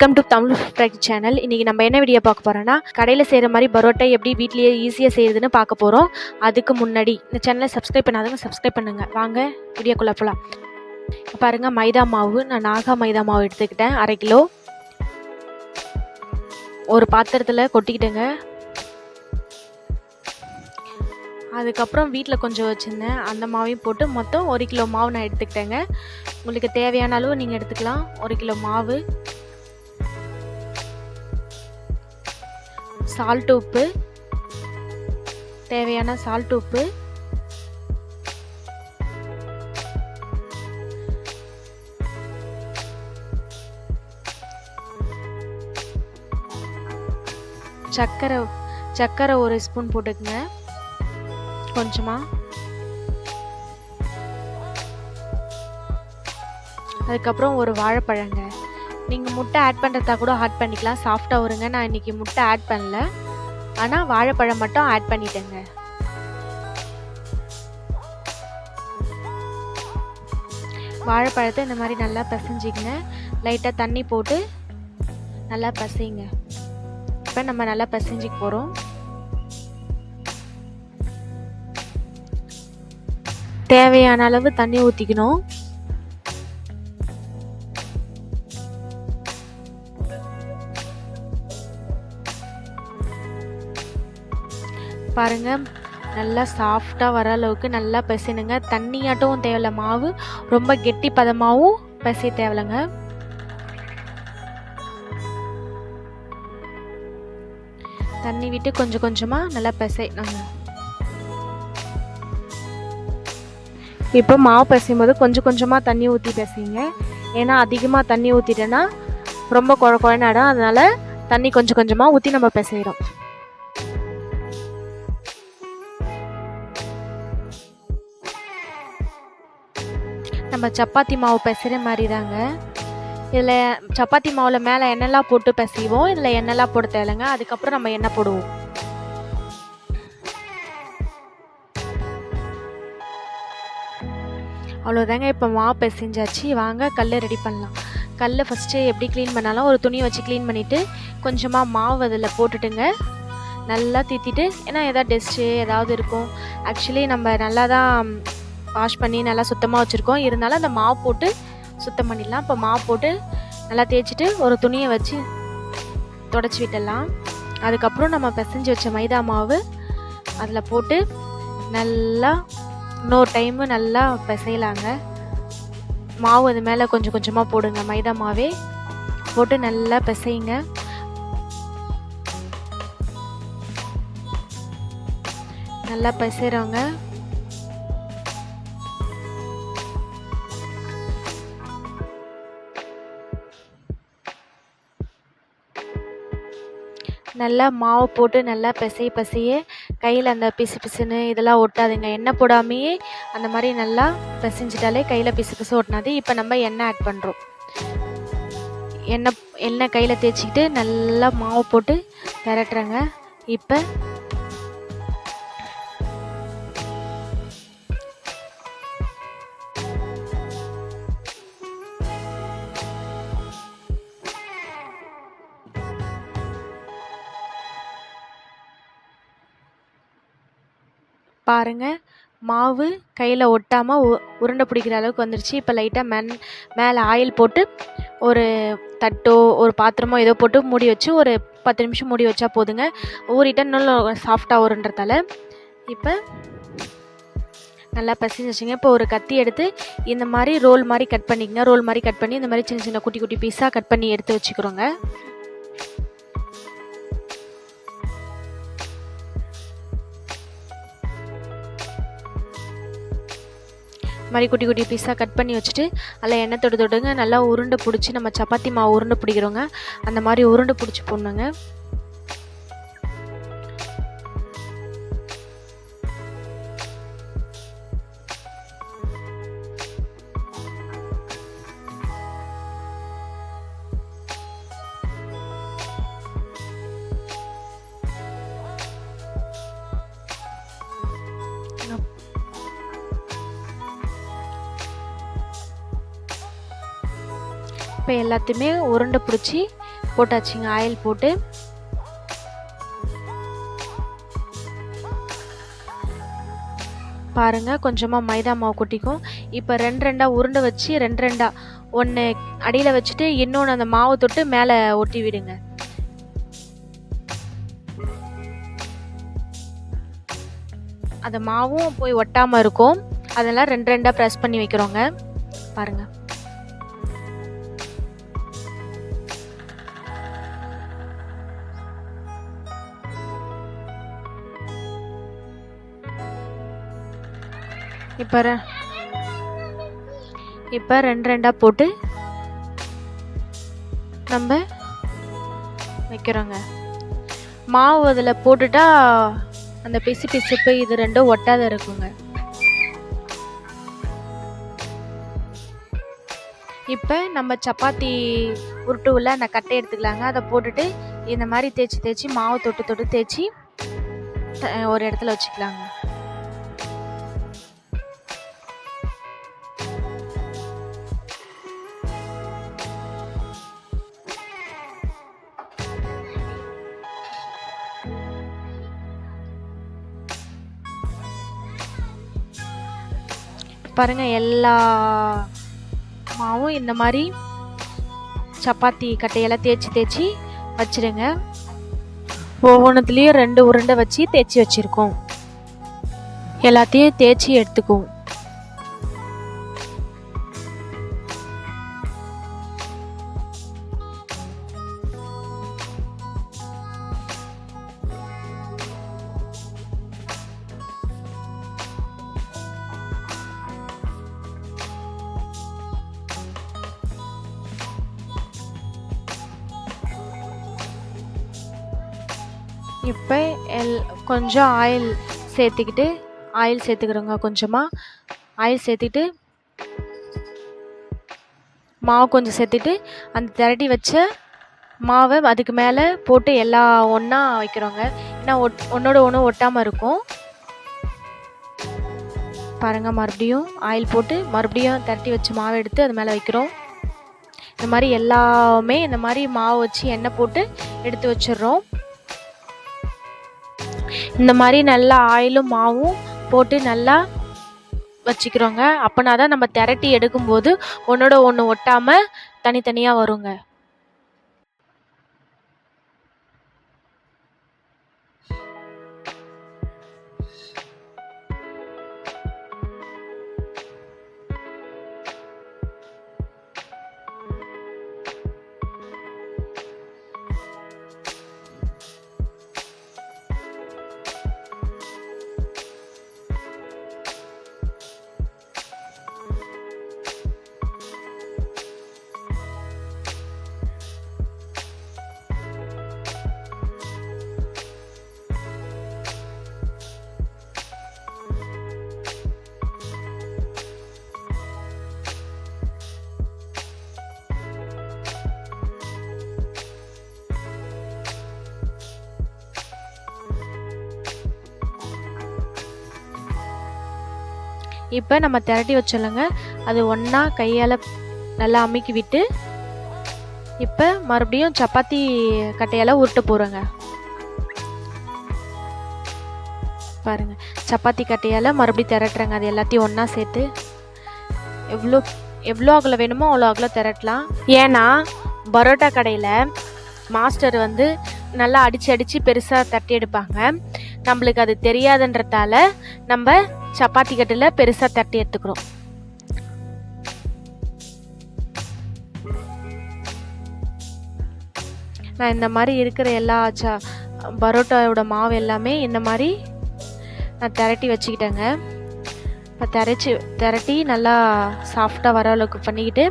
Welcome to Tamil fried channel. இன்றைக்கி நம்ம என்ன வீடியோ பார்க்க போகிறோன்னா, கடையில் செய்கிற மாதிரி பரோட்டா எப்படி வீட்லேயே ஈஸியாக செய்யுதுன்னு பார்க்க போகிறோம். அதுக்கு முன்னாடி இந்த சேனலை சப்ஸ்கிரைப் பண்ணாதவங்க சப்ஸ்கிரைப் பண்ணுங்கள். வாங்க வீடியோக்குள்ளே போகலாம். பாருங்கள், மைதா மாவு நான் நாகா மைதா மாவு எடுத்துக்கிட்டேன் 1/2 கிலோ. ஒரு பாத்திரத்தில் கொட்டிக்கிட்டேங்க. அதுக்கப்புறம் வீட்டில் கொஞ்சம் வச்சுருந்தேன், அந்த மாவையும் போட்டு மொத்தம் 1 கிலோ மாவு நான் எடுத்துக்கிட்டேங்க. உங்களுக்கு தேவையான அளவு நீங்கள் எடுத்துக்கலாம். 1 கிலோ மாவு, சால்ட் உப்பு, தேவையான சால்ட் உப்பு, சர்க்கரை 1 ஸ்பூன் போட்டுக்குங்க கொஞ்சமாக. அதுக்கப்புறம் ஒரு வாழைப்பழங்க. நீங்கள் முட்டை ஆட் பண்ணுறதா கூட ஆட் பண்ணிக்கலாம், சாஃப்டாக வருங்க. நான் இன்றைக்கி முட்டை ஆட் பண்ணல, ஆனால் வாழைப்பழம் மட்டும் ஆட் பண்ணிட்டேங்க. வாழைப்பழத்தை இந்த மாதிரி நல்லா பிசைஞ்சிக்கங்க. லைட்டாக தண்ணி போட்டு நல்லா பிசைங்க. இப்போ நம்ம நல்லா பிசைஞ்சிக்க போகிறோம். தேவையான அளவு தண்ணி ஊற்றிக்கணும். பாருங்கள், நல்லா சாஃப்டாக வர அளவுக்கு நல்லா பிசைனுங்க. தண்ணியாட்டவும் தேவையில்ல, மாவு ரொம்ப கெட்டி பதமாகவும் பிசைய தேவையில்லைங்க. தண்ணி விட்டு கொஞ்சம் கொஞ்சமாக நல்லா பிசைனாங்க. இப்போ மாவு பிசையும் போது கொஞ்சம் கொஞ்சமாக தண்ணி ஊற்றி பிசைங்க. ஏன்னா அதிகமாக தண்ணி ஊற்றிட்டேன்னா ரொம்ப குழன்னு ஆகிடும். அதனால் தண்ணி கொஞ்சம் கொஞ்சமாக ஊற்றி நம்ம பிசைகிறோம். நம்ம சப்பாத்தி மாவு பிசைகிற மாதிரி தாங்க. இதில் சப்பாத்தி மாவில் மேலே எண்ணெய்லாம் போட்டு பிசைவோம், இதில் எண்ணெய்லாம் போட தேவையில்லைங்க. அதுக்கப்புறம் நம்ம எண்ணெய் போடுவோம். அவ்வளோதாங்க. இப்போ மாவு பிசைஞ்சாச்சு. வாங்க கல் ரெடி பண்ணலாம். கல் ஃபஸ்ட்டு எப்படி க்ளீன் பண்ணாலும் ஒரு துணி வச்சு க்ளீன் பண்ணிவிட்டு கொஞ்சமாக மாவு அதில் போட்டுட்டுங்க நல்லா தீத்திட்டு, ஏன்னா எதாவது டஸ்ட்டு ஏதாவது இருக்கும். ஆக்சுவலி நம்ம நல்லா தான் வாஷ் பண்ணி நல்லா சுத்தமாக வச்சுருக்கோம், இருந்தாலும் அந்த மாவு போட்டு சுத்தம் பண்ணிடலாம். இப்போ மாவு போட்டு நல்லா தேய்ச்சிட்டு ஒரு துணியை வச்சு தொடச்சி விட்டுடலாம். அதுக்கப்புறம் நம்ம பிசைஞ்சு வச்ச மைதா மாவு அதில் போட்டு நல்லா இன்னொரு டைமு நல்லா பிசையலாங்க. மாவு அது மேலே கொஞ்சம் கொஞ்சமாக போடுங்க. மைதா மாவே போட்டு நல்லா பிசையுங்க. நல்லா பிசைறவங்க. நல்லா மாவு போட்டு நல்லா பிசைய கையில் அந்த பிசு பிசுன்னு இதெல்லாம் ஒட்டாதுங்க. எண்ணெய் போடாமையே அந்த மாதிரி நல்லா பிசைஞ்சிட்டாலே கையில் பிசு பிசு ஒட்டினாது. இப்போ நம்ம எண்ணெய் ஆட் பண்ணுறோம். எண்ணெய் கையில் தேய்ச்சிக்கிட்டு நல்லா மாவு போட்டு திரட்டுறேங்க. இப்போ பாருங்கள், மாவு கையில் ஒட்டாமல் உருண்டை பிடிக்கிற அளவுக்கு வந்துருச்சு. இப்போ லைட்டாக மேலே ஆயில் போட்டு ஒரு தட்டோ ஒரு பாத்திரமோ ஏதோ போட்டு மூடி வச்சு ஒரு 10 நிமிஷம் மூடி வச்சா போதுங்க. ஊறிட்ட இன்னும் சாஃப்டாக வருன்றதால. இப்போ நல்லா பிசைஞ்சு வச்சுங்க. இப்போ ஒரு கத்தி எடுத்து இந்த மாதிரி ரோல் மாதிரி கட் பண்ணிக்கங்க. ரோல் மாதிரி கட் பண்ணி இந்த மாதிரி சின்ன சின்ன குட்டி குட்டி பீஸாக கட் பண்ணி எடுத்து வச்சுக்கிறோங்க. மாதிரி குட்டி குட்டி பீஸாக கட் பண்ணி வச்சுட்டு அதில் எண்ணெய் தொடுங்க. நல்லா உருண்டை பிடிச்சி நம்ம சப்பாத்தி மாவு உருண்டை பிடிக்கிறோங்க, அந்த மாதிரி உருண்டை பிடிச்சி போடணுங்க. இப்போ எல்லாத்தையுமே உருண்டை பிடிச்சி போட்டாச்சுங்க. ஆயில் போட்டு பாருங்கள் கொஞ்சமாக மைதா மாவு கொட்டிக்கும். இப்போ 2 உருண்டை வச்சு 2 ஒன்று அடியில் வச்சுட்டு இன்னொன்று அந்த மாவு தொட்டு மேலே ஒட்டி விடுங்க. அந்த மாவும் போய் ஒட்டாமல் இருக்கும். அதெல்லாம் 2 ப்ரெஸ் பண்ணி வைக்கிறோங்க. பாருங்கள். இப்போ 2 போட்டு நம்ம வைக்கிறோங்க. மாவு அதில் போட்டுட்டா அந்த பிசுப்பு இது 2 ஒட்டாத இருக்குங்க. இப்போ நம்ம சப்பாத்தி உருட்டுவில் அந்த கட்டை எடுத்துக்கலாங்க. அதை போட்டுட்டு இந்த மாதிரி தேய்ச்சி மாவு தொட்டு தேய்ச்சி ஒரு இடத்துல வச்சுக்கலாங்க. பாருங்கள் எல்லா மாவும் இந்த மாதிரி சப்பாத்தி கட்டையெல்லாம் தேய்ச்சி வச்சிடுங்க. ஒவ்வொன்றுத்துலேயும் 2 உருண்டை வச்சு தேய்ச்சி வச்சுருக்கோம். எல்லாத்தையும் தேய்ச்சி எடுத்துக்குவோம். இப்போ கொஞ்சம் ஆயில் சேர்த்துக்கிறோங்க. கொஞ்சமாக ஆயில் சேர்த்துக்கிட்டு மாவு கொஞ்சம் சேர்த்துட்டு அந்த திரட்டி வச்ச மாவை அதுக்கு மேலே போட்டு எல்லாம் ஒன்றா வைக்கிறோங்க. ஏன்னா ஒன்றோட ஒன்று ஒட்டாமல் இருக்கும். பாருங்கள், மறுபடியும் ஆயில் போட்டு மறுபடியும் திரட்டி வச்ச மாவை எடுத்து அது மேலே வைக்கிறோம். இந்த மாதிரி எல்லாமே இந்த மாதிரி மாவு வச்சு எண்ணெய் போட்டு எடுத்து வச்சிடுறோம். இந்த மாதிரி நல்லா ஆயிலும் மாவும் போட்டு நல்லா வச்சுக்கிறோங்க. அப்போனா தான் நம்ம திரட்டி எடுக்கும்போது ஒன்றோட ஒன்று ஒட்டாமல் தனித்தனியாக வருங்க. இப்போ நம்ம திரட்டி வச்சோம்லங்க, அது ஒன்றா கையால் நல்லா அமுக்கி விட்டு இப்போ மறுபடியும் சப்பாத்தி கட்டையால் உருட்ட போகிறோங்க. பாருங்கள், சப்பாத்தி கட்டையால் மறுபடியும் திரட்டுறேங்க. அது எல்லாத்தையும் ஒன்றா சேர்த்து எவ்வளோ அகல வேணுமோ அவ்வளோ அகல திரட்டலாம். ஏன்னா பரோட்டா கடையில் மாஸ்டர் வந்து நல்லா அடித்து பெருசாக தட்டி எடுப்பாங்க. நம்மளுக்கு அது தெரியாதுன்றதால நம்ம சப்பாத்தி கட்டில் பெருசாக தட்டி எடுத்துக்கிறோம். நான் இந்த மாதிரி இருக்கிற எல்லா பரோட்டாவோட மாவு எல்லாமே இந்த மாதிரி நான் திரட்டி வச்சுக்கிட்டேங்க. இப்போ திரட்டி நல்லா சாஃப்டாக வர அளவுக்கு பண்ணிக்கிட்டு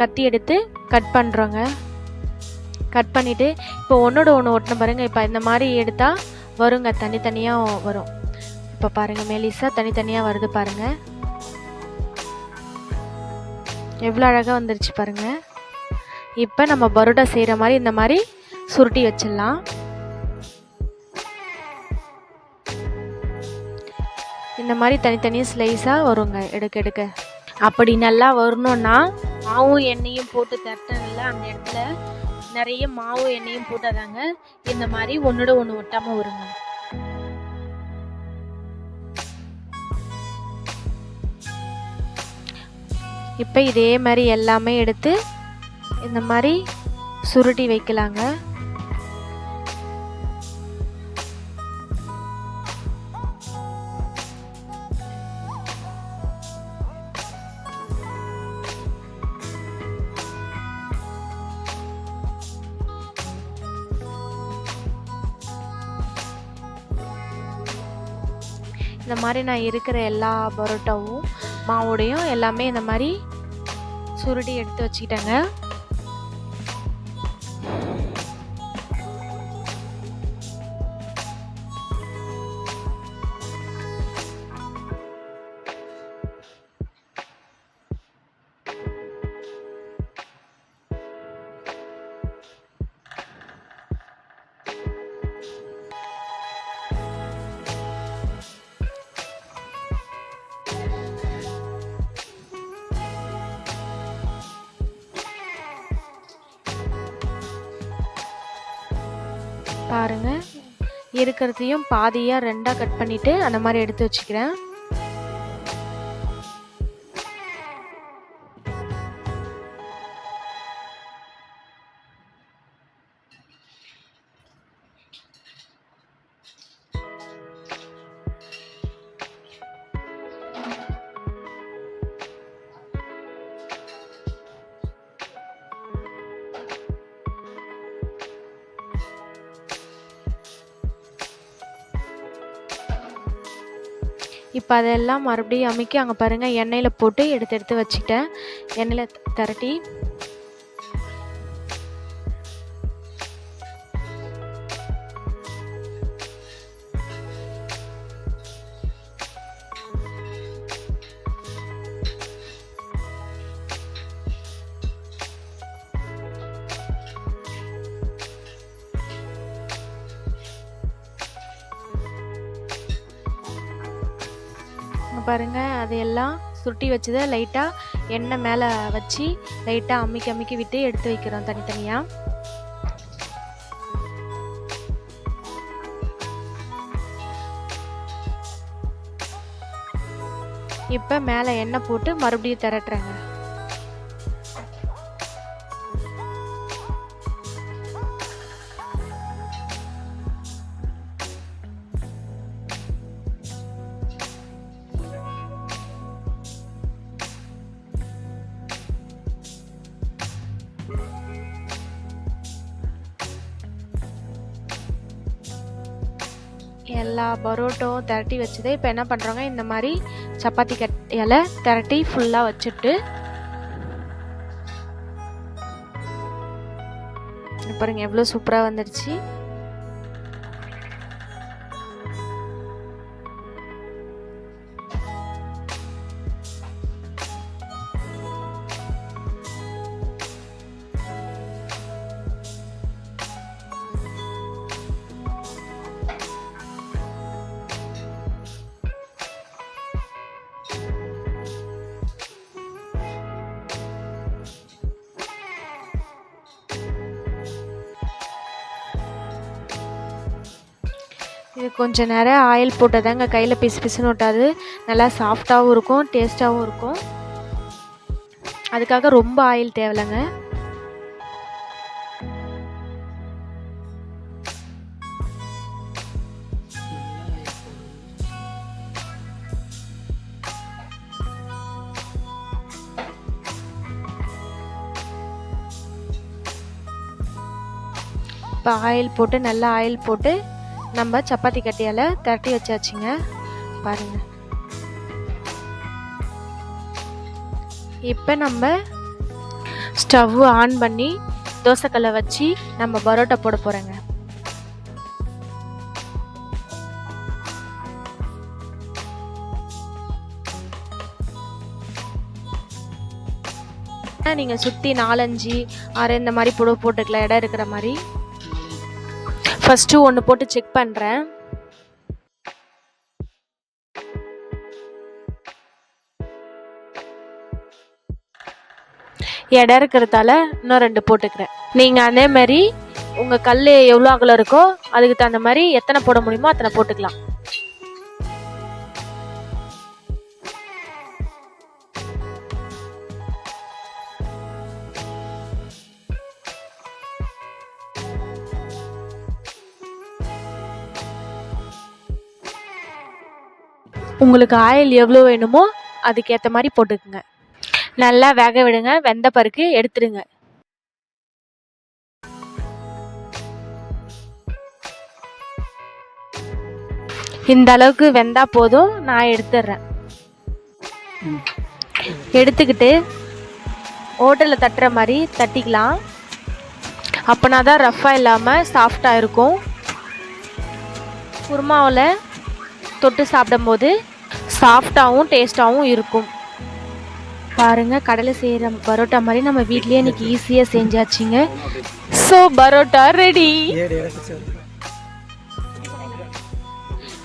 கத்தி எடுத்து கட் பண்ணுறோங்க. கட் பண்ணிவிட்டு இப்போ ஒன்றோட ஒன்று ஒட்டின பாருங்கள். இப்போ இந்த மாதிரி எடுத்தால் வருங்க, தனித்தனியாக வரும். இப்போ பாருங்கள், மெலிசாக தனித்தனியாக வருது பாருங்கள். எவ்வளோ அழகாக வந்துருச்சு பாருங்கள். இப்போ நம்ம பரோட்டா செய்கிற மாதிரி இந்த மாதிரி சுருட்டி வச்சிடலாம். இந்த மாதிரி தனித்தனி ஸ்லைஸாக வருங்க எடுக்க எடுக்க. அப்படி நல்லா வரணுன்னா மாவும் எண்ணெயும் போட்டு தட்டினதில்ல அந்த இடத்துல நிறைய மாவு எண்ணெயும் போட்டாதாங்க இந்த மாதிரி ஒன்றோட ஒன்று ஒட்டாமல் வருங்க. இப்போ இதே மாதிரி எல்லாமே எடுத்து இந்த மாதிரி சுருட்டி வைக்கலாங்க. இந்த மாதிரி நான் இருக்கிற எல்லா பரோட்டாவும் மாவோடையும் எல்லாமே இந்த மாதிரி சுருட்டி எடுத்து வச்சுக்கிட்டேங்க. பாருங்க, இருக்கிறதையும் பாதியாக ரெண்டாக கட் பண்ணிவிட்டு அந்த மாதிரி எடுத்து வச்சுக்கிறேன். இப்போ அதெல்லாம் மறுபடியும் அமுக்கி அங்கே பாருங்கள் எண்ணெயில் போட்டு எடுத்து எடுத்து வச்சுக்கிட்டேன். எண்ணெயில் திரட்டி பாருங்கள் அதையெல்லாம் சுருட்டி வச்சதை லைட்டாக எண்ணெய் மேலே வச்சு லைட்டாக அமுக்கி அமுக்கி விட்டு எடுத்து வைக்கிறோம் தனித்தனியாக. இப்போ மேலே எண்ணெய் போட்டு மறுபடியும் திரட்டுறேங்க. எல்லா பரோட்டாவும் திரட்டி வச்சதே இப்போ என்ன பண்ணுறோங்க, இந்த மாதிரி சப்பாத்தி கட்டையால் திரட்டி ஃபுல்லாக வச்சுட்டு பாருங்கள் எவ்வளோ சூப்பராக வந்துடுச்சு. இது கொஞ்சம் நேரம் ஆயில் போட்டதாங்க கையில் பிசு பிசுன்னு ஒட்டாது, நல்லா சாஃப்டாகவும் இருக்கும், டேஸ்ட்டாகவும் இருக்கும். அதுக்காக ரொம்ப ஆயில் தேவையில்லைங்க. இப்போ ஆயில் போட்டு நல்லா ஆயில் போட்டு நம்ம சப்பாத்தி கட்டையால் திரட்டி வச்சாச்சுங்க. பாருங்கள், இப்போ நம்ம ஸ்டவ் ஆன் பண்ணி தோசைக்கல்லை வச்சு நம்ம பரோட்டா போட போகிறோங்க. நீங்கள் சுற்றி 4-5 6 இந்த மாதிரி போட்டுக்கலாம், இடம் இருக்கிற மாதிரி. ஃபஸ்ட்டு ஒன்று போட்டு செக் பண்ணுறேன். இடம் இருக்கிறதால இன்னும் 2 போட்டுக்கிறேன். நீங்கள் அதே மாதிரி உங்கள் கல் எவ்வளோ அகலம் இருக்கோ அதுக்கு தகுந்த மாதிரி எத்தனை போட முடியுமோ அத்தனை போட்டுக்கலாம். உங்களுக்கு ஆயில் எவ்வளோ வேணுமோ அதுக்கேற்ற மாதிரி போட்டுக்குங்க. நல்லா வேக விடுங்க. வெந்த பிறகு எடுத்துடுங்க. இந்த அளவுக்கு வெந்தா போதும், நான் எடுத்துடுறேன். எடுத்துக்கிட்டு ஹோட்டலில் தட்டுற மாதிரி தட்டிக்கலாம். அப்போனா தான் ரஃப்பாக இல்லாமல் சாஃப்டாக இருக்கும். குருமாவில் தொட்டு சாப்பிடும்போது சாஃப்டாகவும் டேஸ்ட்டாகவும் இருக்கும். பாருங்கள், கடலை செய்கிற பரோட்டா மாதிரி நம்ம வீட்லேயே இன்றைக்கி ஈஸியாக செஞ்சாச்சுங்க. So parotta ready.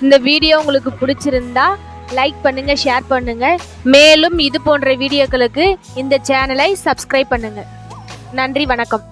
இந்த வீடியோ உங்களுக்கு பிடிச்சிருந்தா லைக் பண்ணுங்கள், ஷேர் பண்ணுங்கள். மேலும் இது போன்ற வீடியோக்களுக்கு இந்த சேனலை சப்ஸ்கிரைப் பண்ணுங்கள். நன்றி, வணக்கம்.